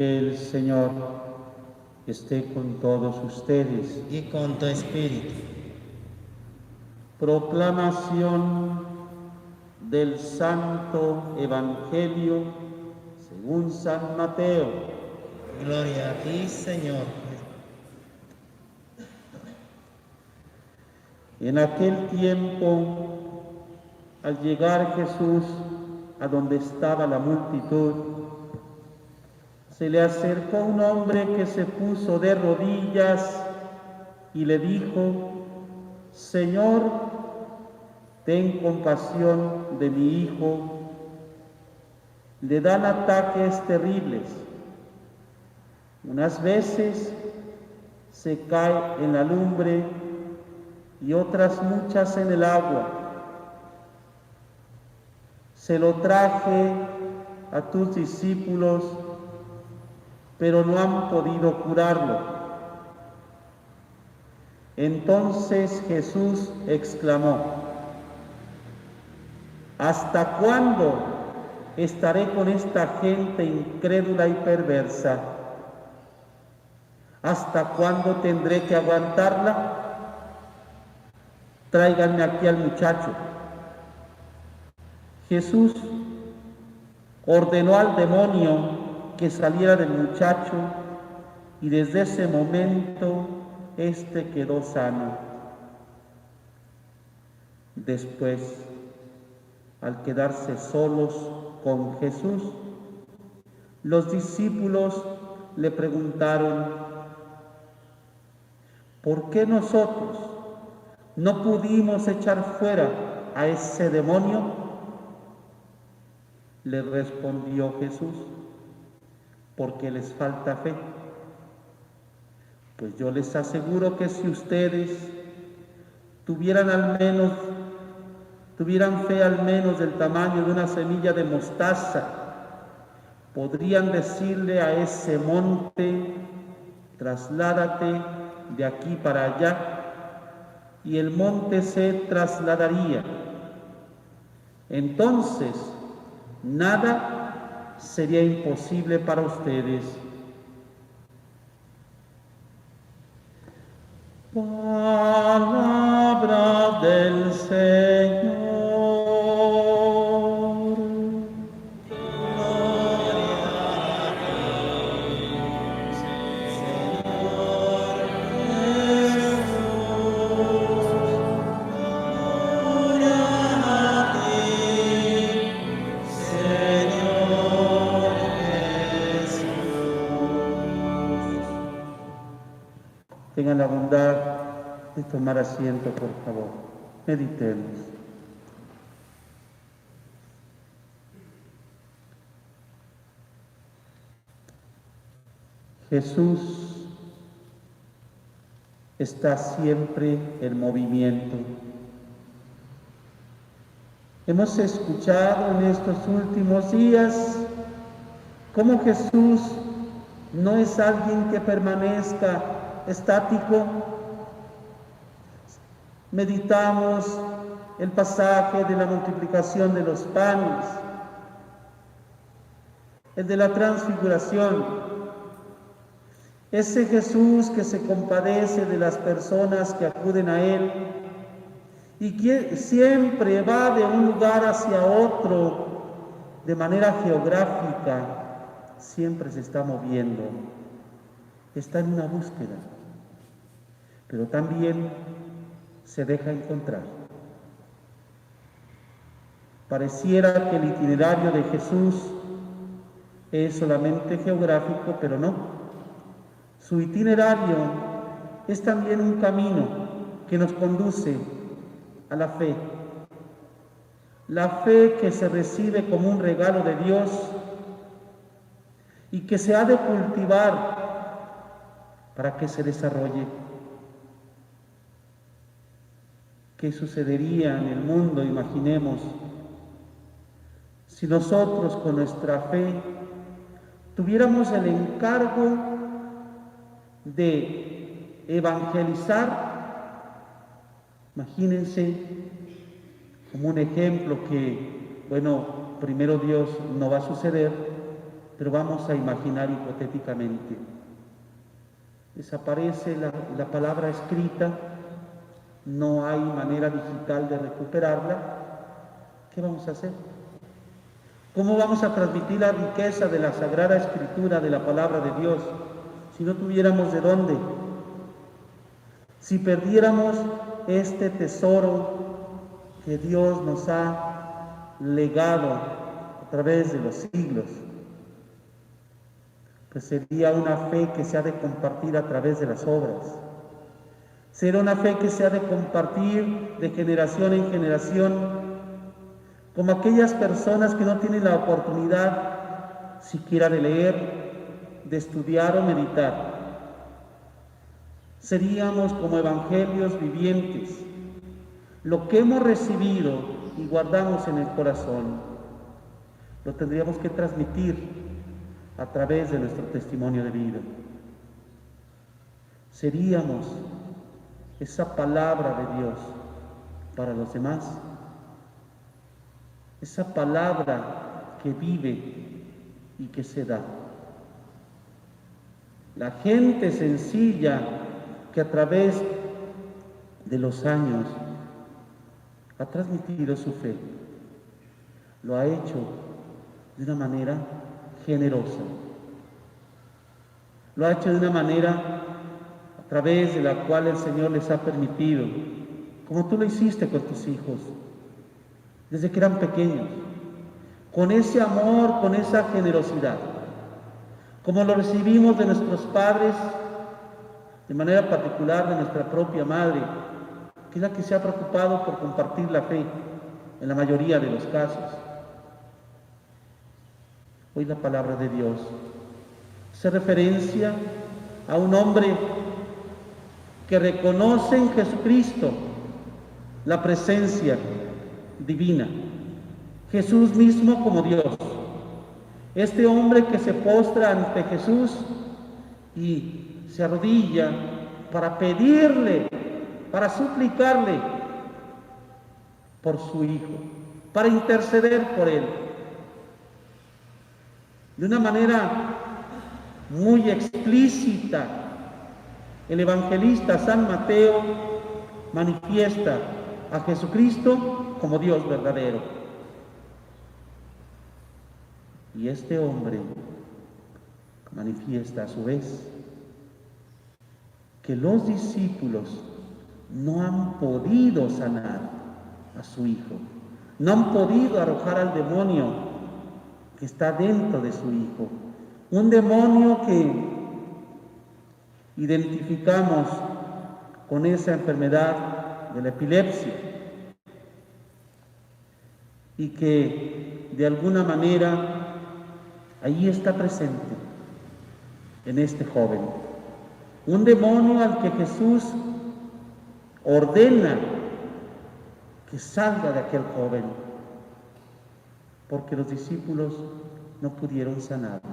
Que el Señor esté con todos ustedes. Y con tu espíritu. Proclamación del Santo Evangelio según San Mateo. Gloria a ti, Señor. En aquel tiempo, al llegar Jesús a donde estaba la multitud, se le acercó un hombre que se puso de rodillas y le dijo: Señor, ten compasión de mi hijo. Le dan ataques terribles. Unas veces se cae en la lumbre y otras muchas en el agua. Se lo traje a tus discípulos, pero no han podido curarlo. Entonces Jesús exclamó: ¿hasta cuándo estaré con esta gente incrédula y perversa? ¿Hasta cuándo tendré que aguantarla? Tráiganme aquí al muchacho. Jesús ordenó al demonio que saliera del muchacho y desde ese momento éste quedó sano. Después, al quedarse solos con Jesús, los discípulos le preguntaron: ¿por qué nosotros no pudimos echar fuera a ese demonio? Le respondió Jesús: porque les falta fe. Pues yo les aseguro que si ustedes tuvieran fe al menos del tamaño de una semilla de mostaza, podrían decirle a ese monte: trasládate de aquí para allá, y el monte se trasladaría. Entonces, nada sería imposible para ustedes. Palabra del Señor. Tengan la bondad de tomar asiento, por favor. Meditemos. Jesús está siempre en movimiento. Hemos escuchado en estos últimos días cómo Jesús no es alguien que permanezca estático. Meditamos el pasaje de la multiplicación de los panes, el de la transfiguración. Ese Jesús que se compadece de las personas que acuden a Él y que siempre va de un lugar hacia otro de manera geográfica, siempre se está moviendo, está en una búsqueda, pero también se deja encontrar. Pareciera que el itinerario de Jesús es solamente geográfico, pero no. Su itinerario es también un camino que nos conduce a la fe. La fe que se recibe como un regalo de Dios y que se ha de cultivar para que se desarrolle. ¿Qué sucedería en el mundo, imaginemos, si nosotros con nuestra fe tuviéramos el encargo de evangelizar? Imagínense como un ejemplo que, primero Dios no va a suceder, pero vamos a imaginar hipotéticamente. Desaparece la palabra escrita, no hay manera digital de recuperarla. ¿Qué vamos a hacer? ¿Cómo vamos a transmitir la riqueza de la Sagrada Escritura, de la palabra de Dios, si no tuviéramos de dónde? Si perdiéramos este tesoro que Dios nos ha legado a través de los siglos, pues sería una fe que se ha de compartir a través de las obras. Será una fe que se ha de compartir de generación en generación, como aquellas personas que no tienen la oportunidad siquiera de leer, de estudiar o meditar. Seríamos como evangelios vivientes. Lo que hemos recibido y guardamos en el corazón, lo tendríamos que transmitir a través de nuestro testimonio de vida. Seríamos esa palabra de Dios para los demás, esa palabra que vive y que se da. La gente sencilla que a través de los años ha transmitido su fe, lo ha hecho de una manera generosa, lo ha hecho de una manera a través de la cual el Señor les ha permitido, como tú lo hiciste con tus hijos, desde que eran pequeños, con ese amor, con esa generosidad, como lo recibimos de nuestros padres, de manera particular de nuestra propia madre, que es la que se ha preocupado por compartir la fe en la mayoría de los casos. Hoy la palabra de Dios hace referencia a un hombre que reconoce en Jesucristo la presencia divina, Jesús mismo como Dios. Este hombre que se postra ante Jesús y se arrodilla para pedirle, para suplicarle por su Hijo, para interceder por él. De una manera muy explícita, el evangelista San Mateo manifiesta a Jesucristo como Dios verdadero. Y este hombre manifiesta a su vez que los discípulos no han podido sanar a su hijo, no han podido arrojar al demonio que está dentro de su hijo, un demonio que identificamos con esa enfermedad de la epilepsia y que de alguna manera ahí está presente en este joven. Un demonio al que Jesús ordena que salga de aquel joven, porque los discípulos no pudieron sanarlo.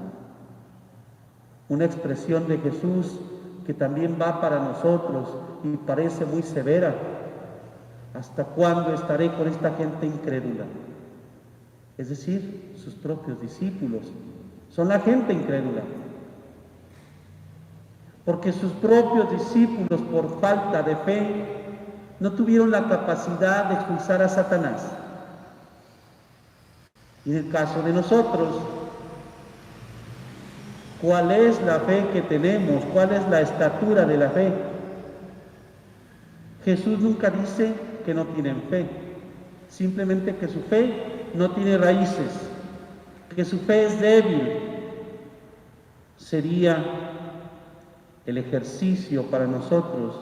Una expresión de Jesús que también va para nosotros y parece muy severa. ¿Hasta cuándo estaré con esta gente incrédula? Es decir, sus propios discípulos son la gente incrédula. Porque sus propios discípulos, por falta de fe, no tuvieron la capacidad de expulsar a Satanás. Y en el caso de nosotros, ¿cuál es la fe que tenemos? ¿Cuál es la estatura de la fe? Jesús nunca dice que no tienen fe, simplemente que su fe no tiene raíces, que su fe es débil. Sería el ejercicio para nosotros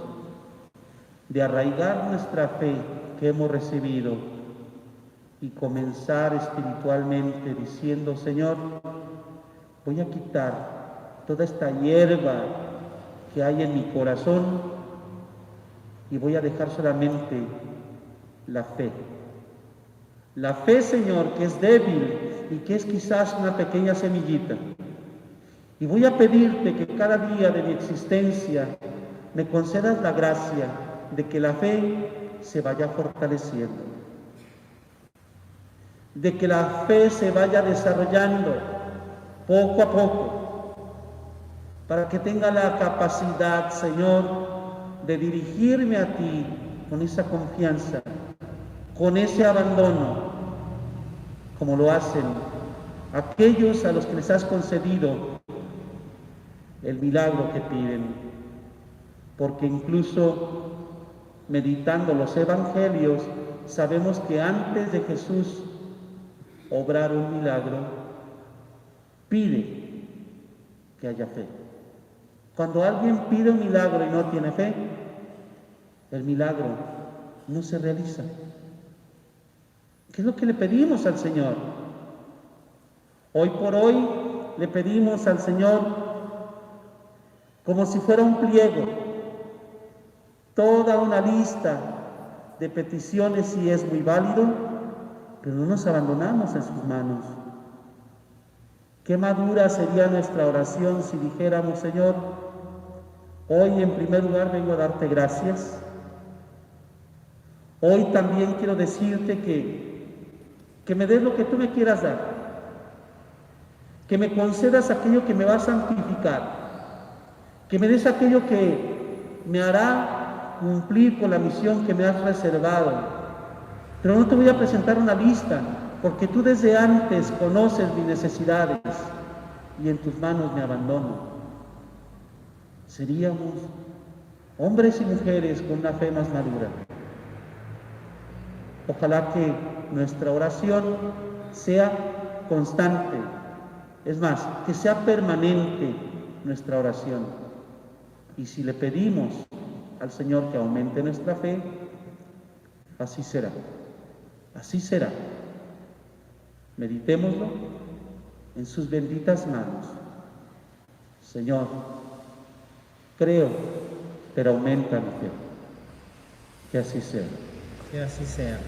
de arraigar nuestra fe que hemos recibido y comenzar espiritualmente diciendo: Señor, voy a quitar toda esta hierba que hay en mi corazón y voy a dejar solamente la fe. La fe, Señor, que es débil y que es quizás una pequeña semillita. Y voy a pedirte que cada día de mi existencia me concedas la gracia de que la fe se vaya fortaleciendo, de que la fe se vaya desarrollando, poco a poco, para que tenga la capacidad, Señor, de dirigirme a ti con esa confianza, con ese abandono, como lo hacen aquellos a los que les has concedido el milagro que piden. Porque incluso meditando los evangelios, sabemos que antes de Jesús obrar un milagro, pide que haya fe. Cuando alguien pide un milagro y no tiene fe, el milagro no se realiza. ¿Qué es lo que le pedimos al Señor? Hoy por hoy le pedimos al Señor como si fuera un pliego, toda una lista de peticiones, y es muy válido, pero no nos abandonamos en sus manos. Qué madura sería nuestra oración si dijéramos: Señor, hoy en primer lugar vengo a darte gracias. Hoy también quiero decirte que me des lo que tú me quieras dar, que me concedas aquello que me va a santificar, que me des aquello que me hará cumplir con la misión que me has reservado. Pero no te voy a presentar una lista, porque tú desde antes conoces mis necesidades y en tus manos me abandono. Seríamos hombres y mujeres con una fe más madura. Ojalá que nuestra oración sea constante, es más, que sea permanente nuestra oración. Y si le pedimos al Señor que aumente nuestra fe, así será, así será. Meditémoslo en sus benditas manos. Señor, creo, pero aumenta mi fe. Que así sea. Que así sea.